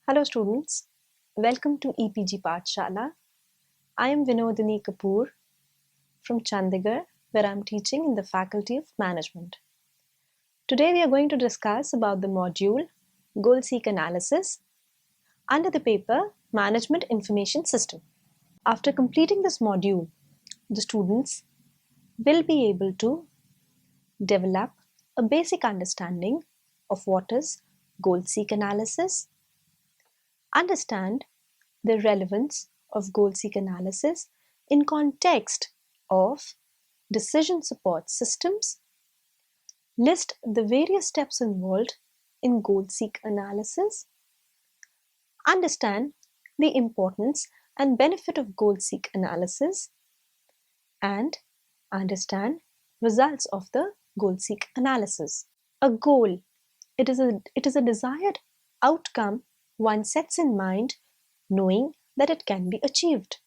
Hello students, welcome to EPG Pathshala. I am Vinodini Kapoor from Chandigarh, where I am teaching in the Faculty of Management. Today we are going to discuss about the module Goal-Seek Analysis under the paper Management Information System. After completing this module, the students will be able to develop a basic understanding of what is goal-seek analysis, understand the relevance of goal-seek analysis in context of decision support systems, list the various steps involved in goal-seek analysis, understand the importance and benefit of goal-seek analysis, and understand results of the goal-seek analysis. A goal, it is a desired outcome one sets in mind knowing that it can be achieved.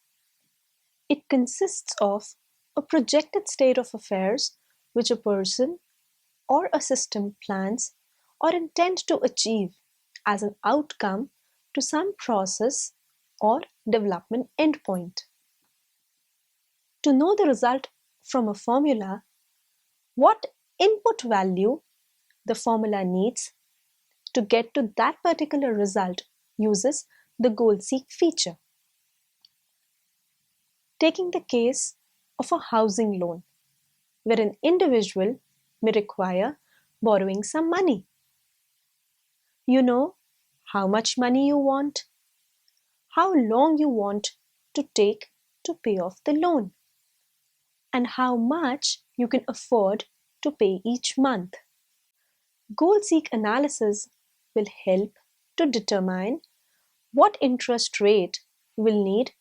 It consists of a projected state of affairs which a person or a system plans or intends to achieve as an outcome to some process or development endpoint. To know the result from a formula, what input value the formula needs to get to that particular result uses the goal-seek feature. Taking the case of a housing loan, where an individual may require borrowing some money. You know how much money you want, how long you want to take to pay off the loan, and how much you can afford to pay each month. Goal-seek analysis will help to determine what interest rate you will need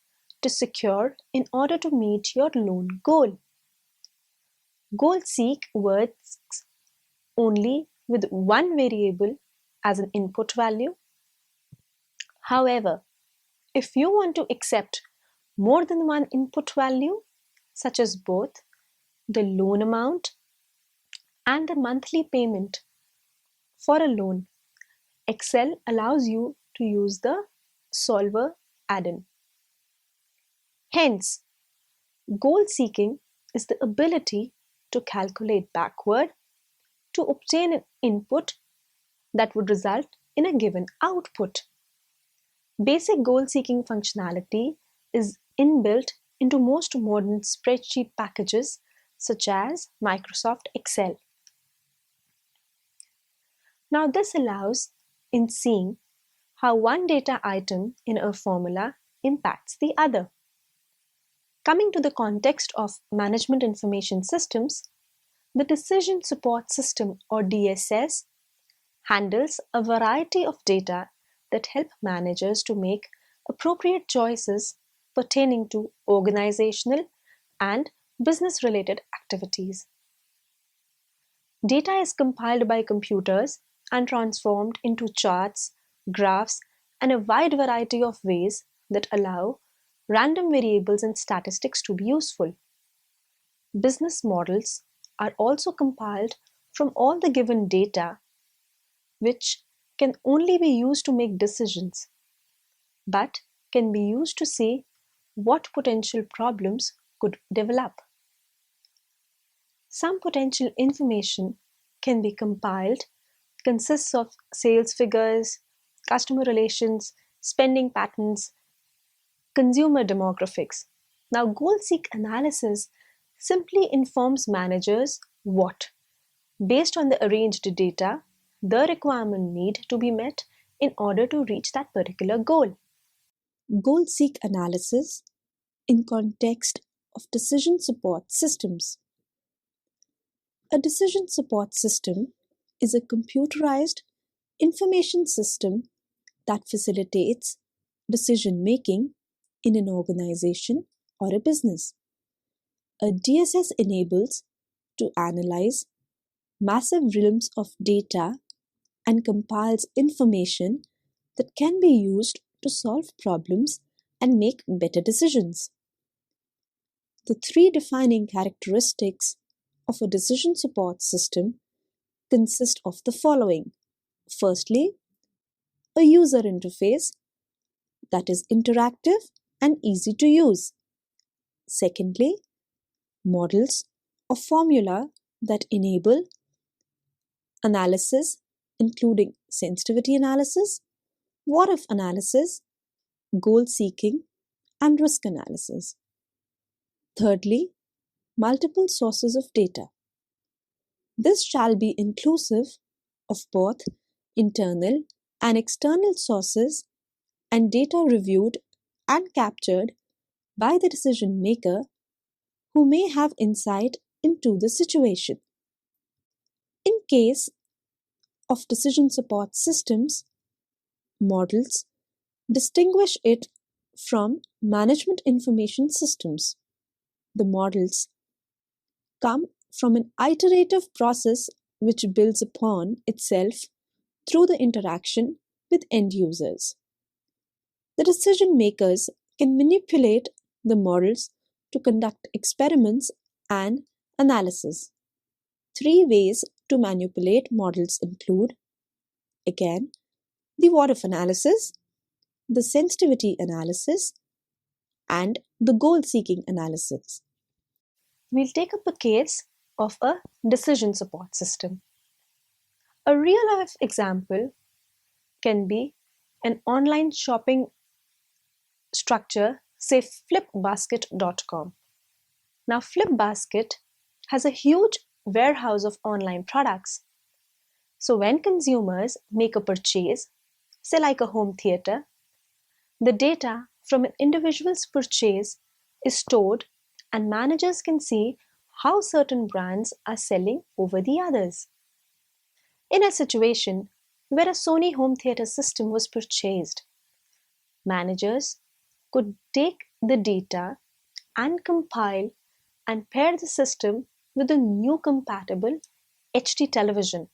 to secure in order to meet your loan goal. Goal-seek works only with one variable as an input value. However, if you want to accept more than one input value, such as both the loan amount and the monthly payment for a loan, Excel allows you to use the solver add-in. Hence, goal seeking is the ability to calculate backward to obtain an input that would result in a given output. Basic goal-seeking functionality is inbuilt into most modern spreadsheet packages such as Microsoft Excel. Now this allows in seeing how one data item in a formula impacts the other. Coming to the context of management information systems, the Decision Support System or DSS handles a variety of data that help managers to make appropriate choices pertaining to organizational and business-related activities. Data is compiled by computers and transformed into charts, graphs, and a wide variety of ways that allow random variables and statistics to be useful. Business models are also compiled from all the given data, which can only be used to make decisions, but can be used to see what potential problems could develop. Some potential information can be compiled, consists of sales figures, customer relations, spending patterns, consumer demographics. Now, goal-seek analysis simply informs managers what, based on the arranged data, the requirement need to be met in order to reach that particular goal. Goal-seek analysis in context of decision support systems. A decision support system is a computerized information system that facilitates decision making in an organization or a business. A DSS enables to analyze massive realms of data and compiles information that can be used to solve problems and make better decisions. The three defining characteristics of a decision support system consist of the following. Firstly, a user interface that is interactive and easy to use. Secondly, models of formula that enable analysis, including sensitivity analysis, what-if analysis, goal-seeking, and risk analysis. Thirdly, multiple sources of data. This shall be inclusive of both internal and external sources and data reviewed and captured by the decision maker who may have insight into the situation. In case of decision support systems, models distinguish it from management information systems. The models come from an iterative process which builds upon itself through the interaction with end users. The decision makers can manipulate the models to conduct experiments and analysis. Three ways to manipulate models include, again, the what-if analysis, the sensitivity analysis, and the goal-seeking analysis. We'll take up a case of a decision support system. A real-life example can be an online shopping structure, say flipbasket.com. Now, Flipbasket has a huge warehouse of online products. So when consumers make a purchase, say like a home theater, the data from an individual's purchase is stored and managers can see how certain brands are selling over the others. In a situation where a Sony home theater system was purchased, managers could take the data and compile and pair the system with a new compatible HD television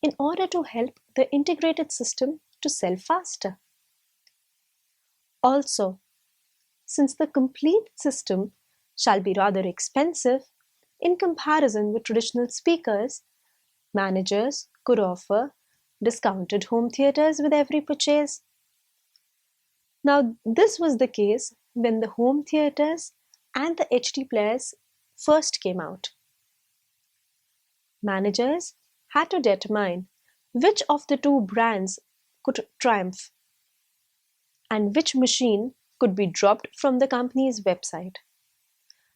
in order to help the integrated system to sell faster. Also, since the complete system shall be rather expensive in comparison with traditional speakers, managers could offer discounted home theaters with every purchase. Now, this was the case when the home theaters and the HD players first came out. Managers had to determine which of the two brands could triumph and which machine could be dropped from the company's website.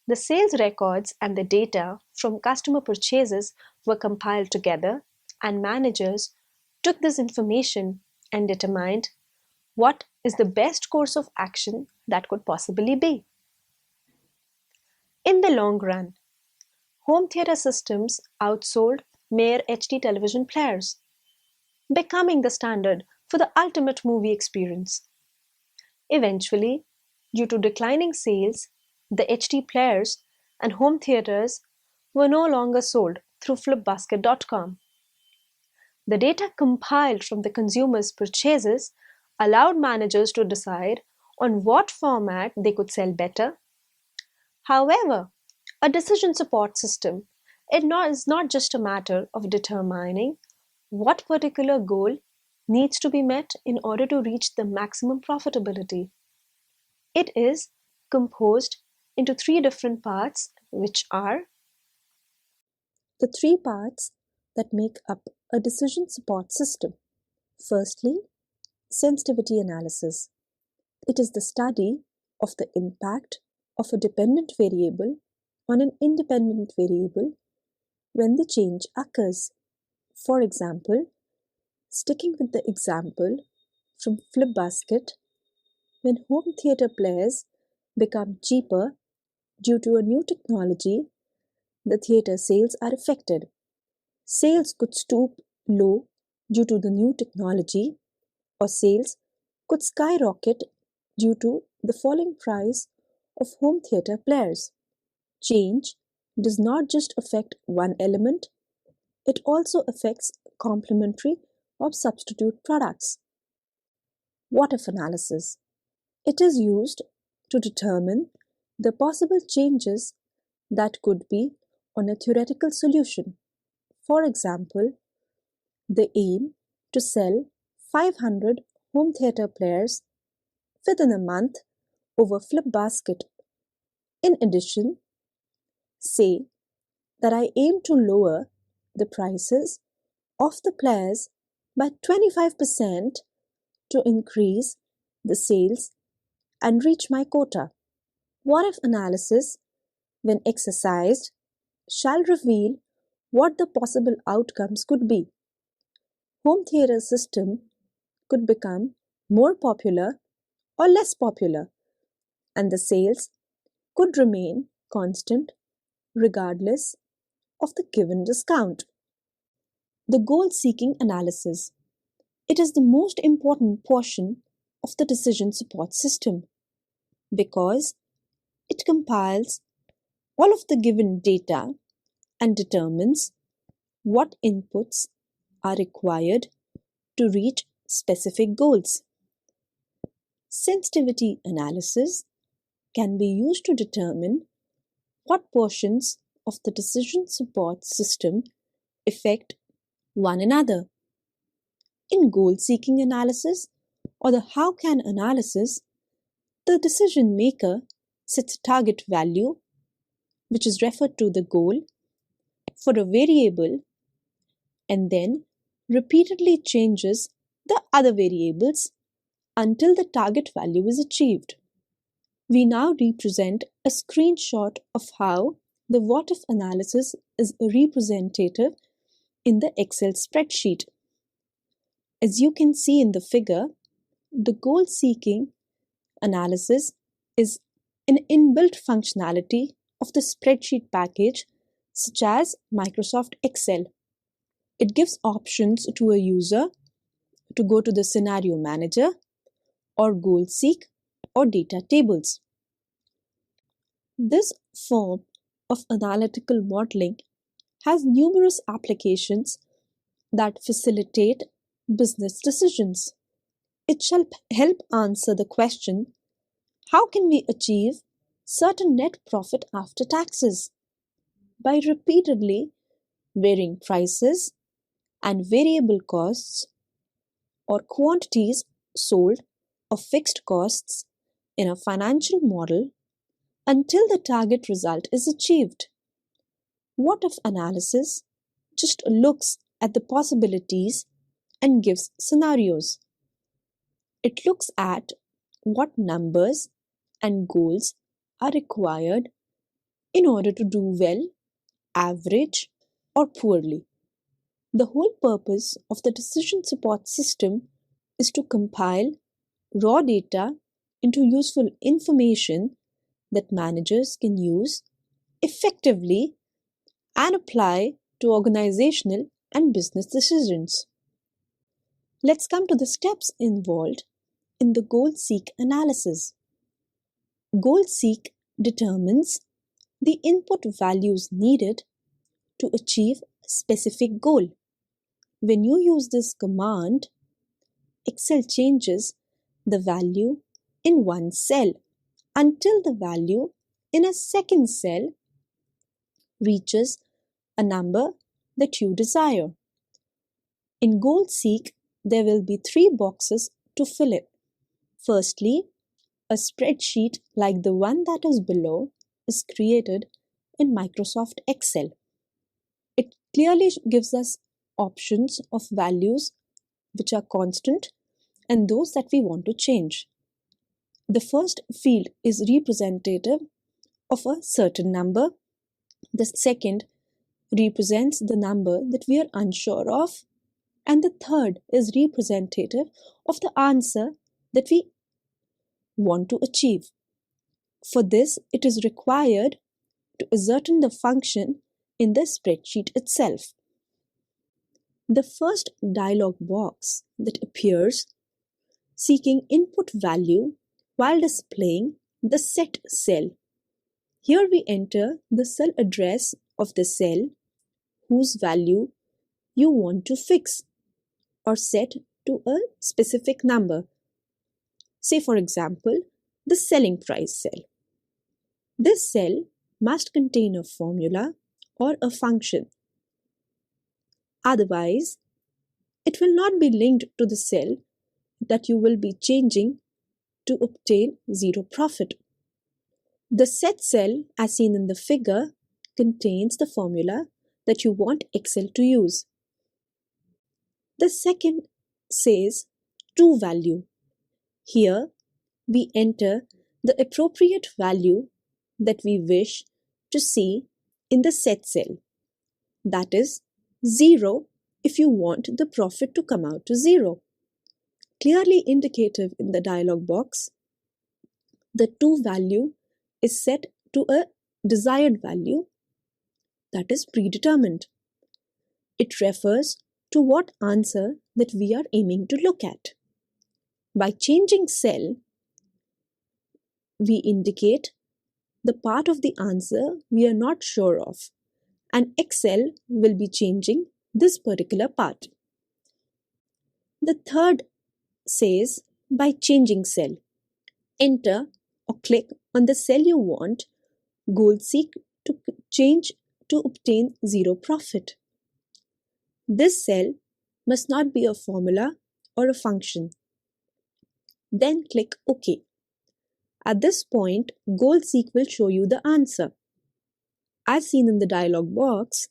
The sales records and the data from customer purchases were compiled together, and managers took this information and determined what is the best course of action that could possibly be. In the long run, home theater systems outsold mere HD television players, becoming the standard for the ultimate movie experience. Eventually, due to declining sales, the HD players and home theaters were no longer sold through flipbasket.com. The data compiled from the consumers' purchases allowed managers to decide on what format they could sell better. However, a decision support system is not just a matter of determining what particular goal needs to be met in order to reach the maximum profitability. It is composed into three different parts, which are the three parts that make up a decision support system. Firstly, sensitivity analysis. It is the study of the impact of a dependent variable on an independent variable when the change occurs. For example, sticking with the example from Flipbasket, when home theater players become cheaper due to a new technology, the theater sales are affected. Sales could stoop low due to the new technology, or sales could skyrocket due to the falling price of home theater players. Change does not just affect one element, it also affects complementary or substitute products. What-if analysis. It is used to determine the possible changes that could be on a theoretical solution. For example, the aim to sell 500 home theater players within a month over flip basket. In addition, say that I aim to lower the prices of the players by 25% to increase the sales and reach my quota. What if analysis, when exercised, shall reveal what the possible outcomes could be. Home theater system could become more popular or less popular, and the sales could remain constant regardless of the given discount. The goal-seeking analysis. It is the most important portion of the decision support system because it compiles all of the given data and determines what inputs are required to reach specific goals. Sensitivity analysis can be used to determine what portions of the decision support system affect one another. In goal-seeking analysis or the how can analysis, the decision maker sets a target value, which is referred to the goal, for a variable and then repeatedly changes the other variables until the target value is achieved. We now represent a screenshot of how the what if analysis is representative in the Excel spreadsheet. As you can see in the figure, the goal-seeking analysis is an inbuilt functionality of the spreadsheet package such as Microsoft Excel. It gives options to a user to go to the scenario manager or goal seek or data tables. This form of analytical modeling has numerous applications that facilitate business decisions. It shall help answer the question, how can we achieve certain net profit after taxes? By repeatedly varying prices and variable costs or quantities sold of fixed costs in a financial model until the target result is achieved. What if analysis just looks at the possibilities and gives scenarios. It looks at what numbers and goals are required in order to do well, average, or poorly. The whole purpose of the decision support system is to compile raw data into useful information that managers can use effectively and apply to organizational and business decisions. Let's come to the steps involved in the goal-seek analysis. Goal-seek determines the input values needed to achieve a specific goal. When you use this command, Excel changes the value in one cell until the value in a second cell reaches a number that you desire. In goal-seek, there will be 3 boxes to fill it. Firstly, a spreadsheet like the one that is below is created in Microsoft Excel. It clearly gives us options of values which are constant and those that we want to change. The first field is representative of a certain number. The second represents the number that we are unsure of. And the third is representative of the answer that we want to achieve. For this, it is required to ascertain the function in the spreadsheet itself. The first dialog box that appears seeking input value while displaying the set cell. Here we enter the cell address of the cell whose value you want to fix or set to a specific number. Say for example, the selling price cell. This cell must contain a formula or a function. Otherwise, it will not be linked to the cell that you will be changing to obtain zero profit. The set cell, as seen in the figure, contains the formula that you want Excel to use. The second says to value. Here, we enter the appropriate value that we wish to see in the set cell. That is 0 if you want the profit to come out to 0. Clearly indicative in the dialog box, the to value is set to a desired value that is predetermined. It refers to what answer that we are aiming to look at. By changing cell, we indicate the part of the answer we are not sure of, and Excel will be changing this particular part. The third says by changing cell, enter or click on the cell you want goal seek to change to obtain zero profit. This cell must not be a formula or a function. Then click OK. At this point, goal seek will show you the answer. As seen in the dialog box,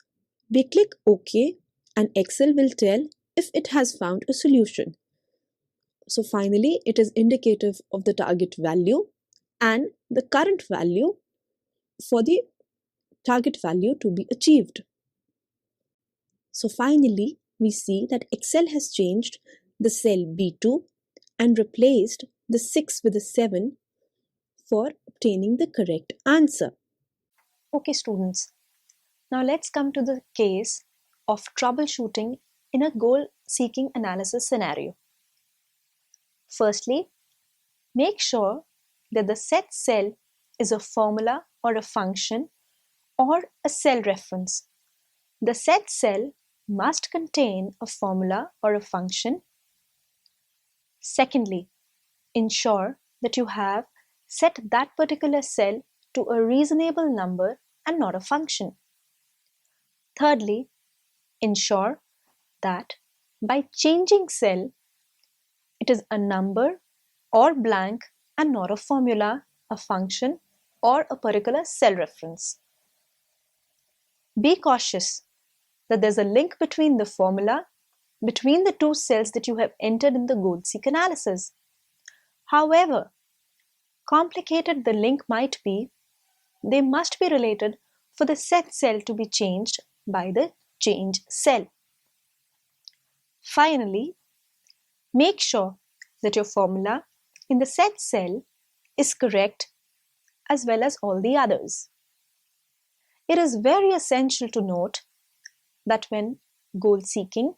we click OK and Excel will tell if it has found a solution. So finally, it is indicative of the target value and the current value for the target value to be achieved. So finally, we see that Excel has changed the cell B2 and replaced the 6 with a 7 for obtaining the correct answer. Okay, students. Now let's come to the case of troubleshooting in a goal-seeking analysis scenario. Firstly, make sure that the set cell is a formula or a function or a cell reference. The set cell must contain a formula or a function. Secondly, ensure that you have set that particular cell to a reasonable number and not a function. Thirdly, ensure that by changing cell, it is a number or blank and not a formula, a function, or a particular cell reference. Be cautious that there's a link between the formula, between the two cells that you have entered in the goal-seek analysis. However complicated the link might be, they must be related for the set cell to be changed by the change cell. Finally, make sure that your formula in the set cell is correct as well as all the others. It is very essential to note that when goal seeking,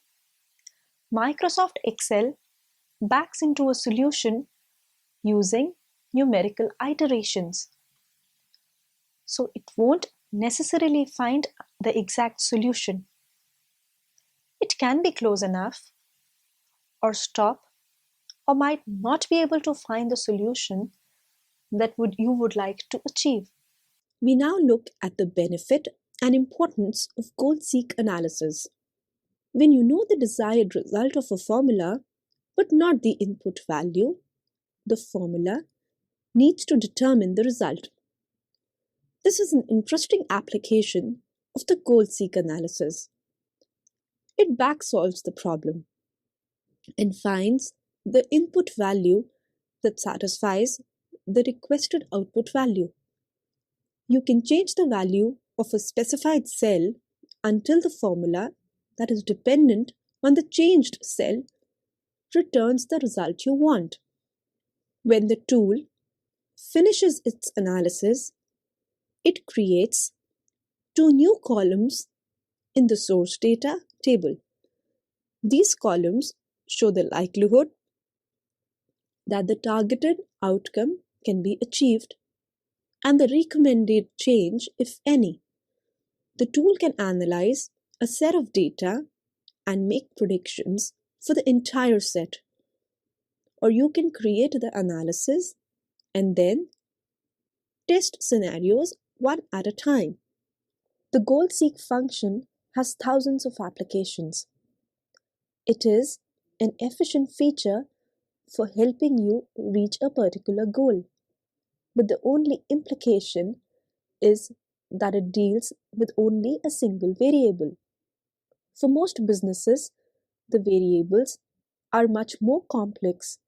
Microsoft Excel backs into a solution using numerical iterations. So it won't necessarily find the exact solution. It can be close enough or stop or might not be able to find the solution that you would like to achieve. We now look at the benefit and importance of goal-seek analysis. When you know the desired result of a formula, but not the input value, the formula needs to determine the result. This is an interesting application of the goal-seek analysis. It back-solves the problem and finds the input value that satisfies the requested output value. You can change the value of a specified cell until the formula that is dependent on the changed cell returns the result you want. When the tool finishes its analysis, it creates two new columns in the source data table. These columns show the likelihood that the targeted outcome can be achieved and the recommended change, if any. The tool can analyze a set of data and make predictions for the entire set. Or you can create the analysis and then test scenarios one at a time. The goal-seek function has thousands of applications. It is an efficient feature for helping you reach a particular goal. But the only implication is that it deals with only a single variable. For most businesses, the variables are much more complex,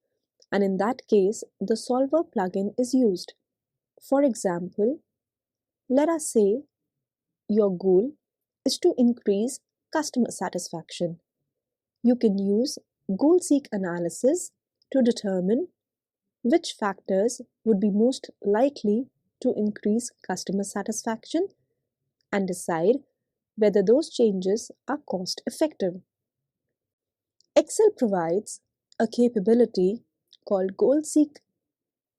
and in that case, the solver plugin is used. For example, let us say your goal is to increase customer satisfaction. You can use goal seek analysis to determine which factors would be most likely to increase customer satisfaction and decide whether those changes are cost effective. Excel provides a capability called goal seek,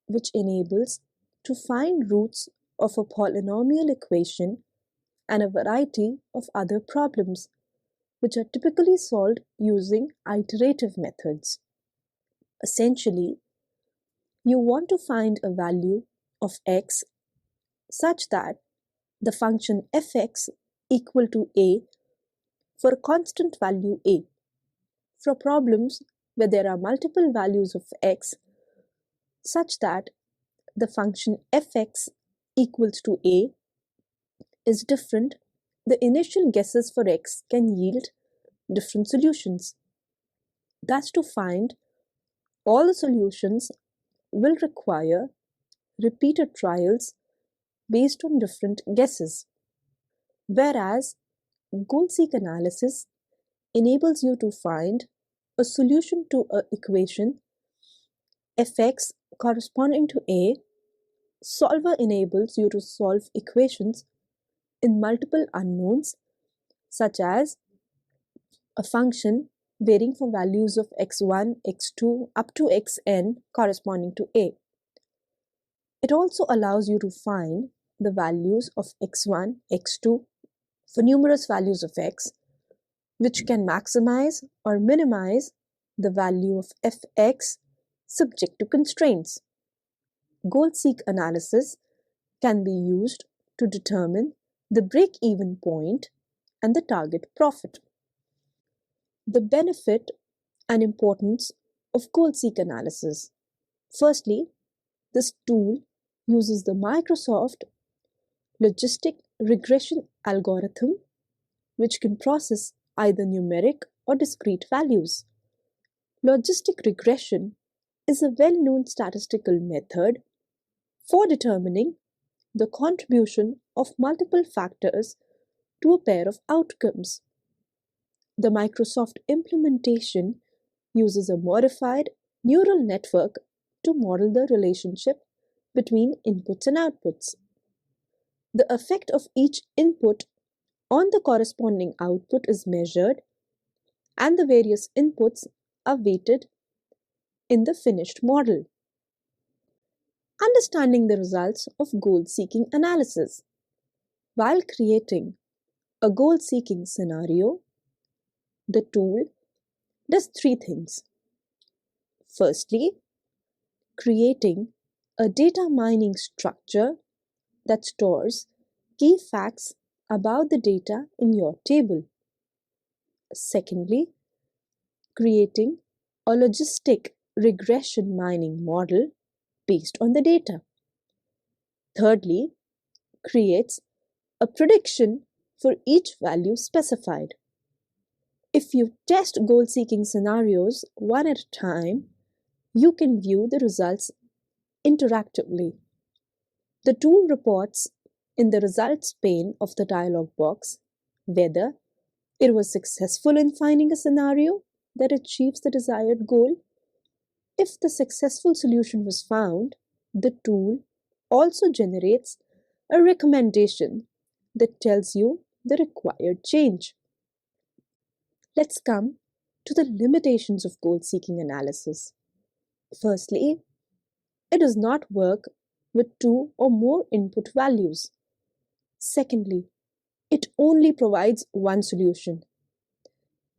which enables to find roots of a polynomial equation and a variety of other problems, which are typically solved using iterative methods. Essentially, you want to find a value of x such that the function fx equal to a for a constant value a. For problems where there are multiple values of x such that the function fx equals to a is different, the initial guesses for x can yield different solutions. Thus, to find all the solutions will require repeated trials based on different guesses. Whereas goal-seek analysis enables you to find a solution to an equation fx corresponding to a. Solver enables you to solve equations in multiple unknowns, such as a function varying from values of x1, x2 up to xn corresponding to a. It also allows you to find the values of x1, x2 for numerous values of x, which can maximize or minimize the value of fx subject to constraints. Goal-seek analysis can be used to determine the break-even point and the target profit. The benefit and importance of goal-seek analysis. Firstly, this tool uses the Microsoft logistic regression algorithm, which can process either numeric or discrete values. Logistic regression is a well-known statistical method for determining the contribution of multiple factors to a pair of outcomes. The Microsoft implementation uses a modified neural network to model the relationship between inputs and outputs. The effect of each input on the corresponding output is measured, and the various inputs are weighted in the finished model. Understanding the results of goal-seeking analysis. While creating a goal-seeking scenario, the tool does three things. Firstly, creating a data mining structure that stores key facts about the data in your table. Secondly, creating a logistic regression mining model based on the data. Thirdly, creates a prediction for each value specified. If you test goal-seeking scenarios one at a time, you can view the results interactively. The tool reports in the results pane of the dialog box whether it was successful in finding a scenario that achieves the desired goal. If the successful solution was found, the tool also generates a recommendation that tells you the required change. Let's come to the limitations of goal-seeking analysis. Firstly, it does not work with two or more input values. Secondly, it only provides one solution,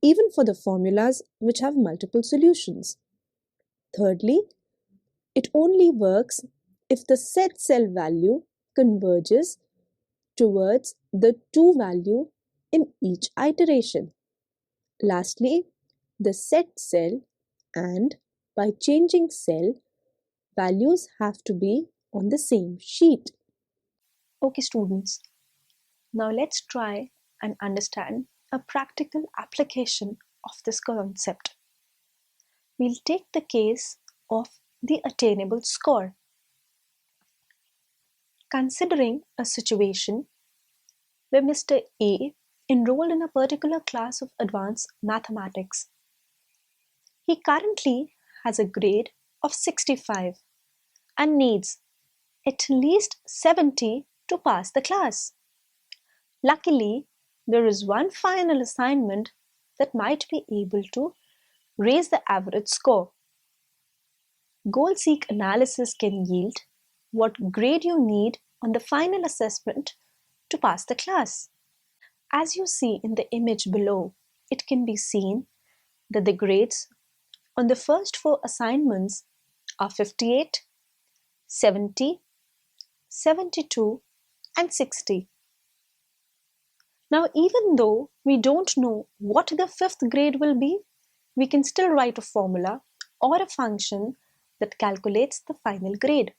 even for the formulas which have multiple solutions. Thirdly, it only works if the set cell value converges towards the true value in each iteration. Lastly, the set cell, and by changing cell, values have to be on the same sheet. Okay, students, now let's try and understand a practical application of this concept. We'll take the case of the attainable score. Considering a situation where Mr. A enrolled in a particular class of advanced mathematics. He currently has a grade of 65 and needs at least 70 to pass the class. Luckily, there is one final assignment that might be able to raise the average score. Goal-seek analysis can yield what grade you need on the final assessment to pass the class. As you see in the image below, it can be seen that the grades on the first four assignments are 58, 70, 72, and 60. Now, even though we don't know what the fifth grade will be, we can still write a formula or a function that calculates the final grade.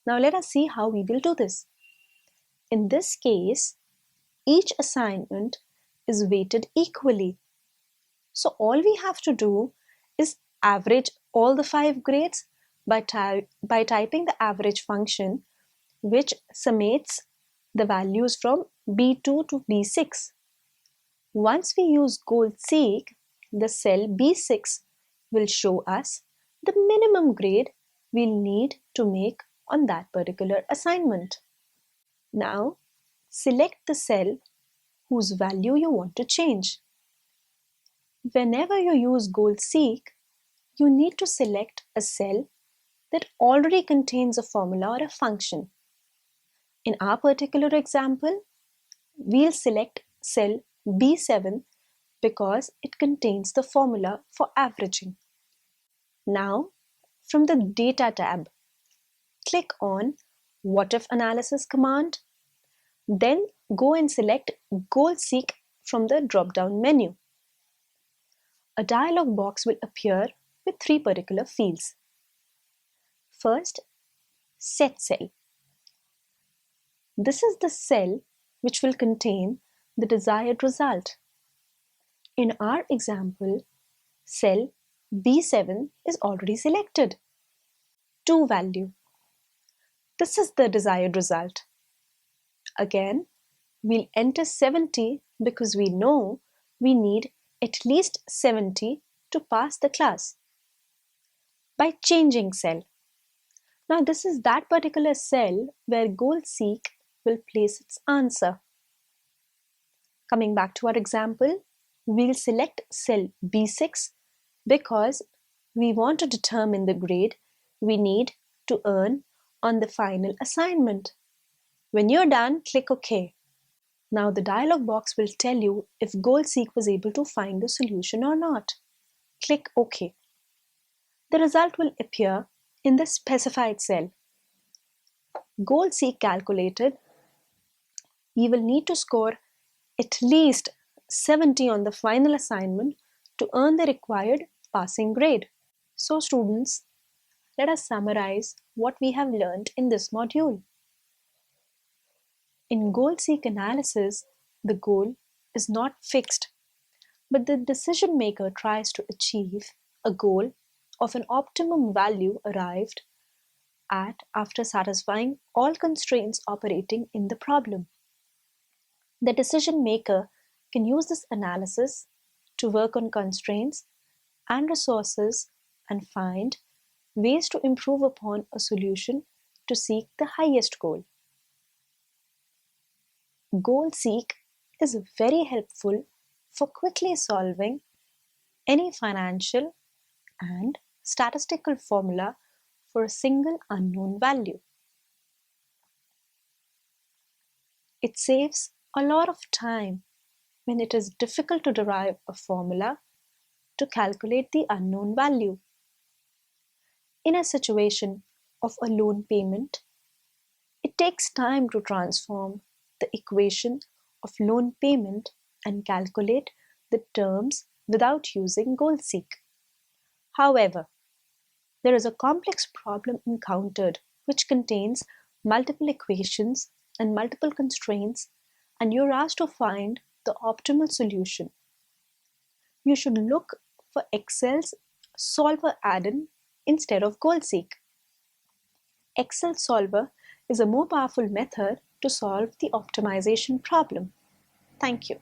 Now, let us see how we will do this. In this case, each assignment is weighted equally. So all we have to do is average all the 5 grades by typing the average function, which summates the values from B2 to B6. Once we use goal seek, the cell B6 will show us the minimum grade we'll need to make on that particular assignment. Now, select the cell whose value you want to change. Whenever you use goal seek, you need to select a cell that already contains a formula or a function. In our particular example, we'll select cell B7 because it contains the formula for averaging. Now, from the Data tab, click on What If Analysis command, then go and select Goal Seek from the drop-down menu. A dialog box will appear with 3 particular fields. First, Set Cell. This is the cell which will contain the desired result. In our example, cell B7 is already selected. To value. This is the desired result. Again, we'll enter 70 because we know we need at least 70 to pass the class. By changing cell. Now this is that particular cell where goal seek will place its answer. Coming back to our example, we'll select cell B6 because we want to determine the grade we need to earn on the final assignment. When you're done, click OK. Now the dialog box will tell you if goal seek was able to find the solution or not. Click OK. The result will appear in the specified cell. Goal seek calculated, we will need to score at least 70 on the final assignment to earn the required passing grade. So students, let us summarize what we have learned in this module. In goal-seek analysis, the goal is not fixed, but the decision maker tries to achieve a goal of an optimum value arrived at after satisfying all constraints operating in the problem. The decision maker can use this analysis to work on constraints and resources and find ways to improve upon a solution to seek the highest goal. Goal seek is very helpful for quickly solving any financial and statistical formula for a single unknown value. It saves a lot of time when it is difficult to derive a formula to calculate the unknown value. In a situation of a loan payment, it takes time to transform the equation of loan payment and calculate the terms without using goal-seek. However, there is a complex problem encountered which contains multiple equations and multiple constraints, and you're asked to find the optimal solution. You should look for Excel's solver add-in instead of goal-seek. Excel Solver is a more powerful method to solve the optimization problem. Thank you.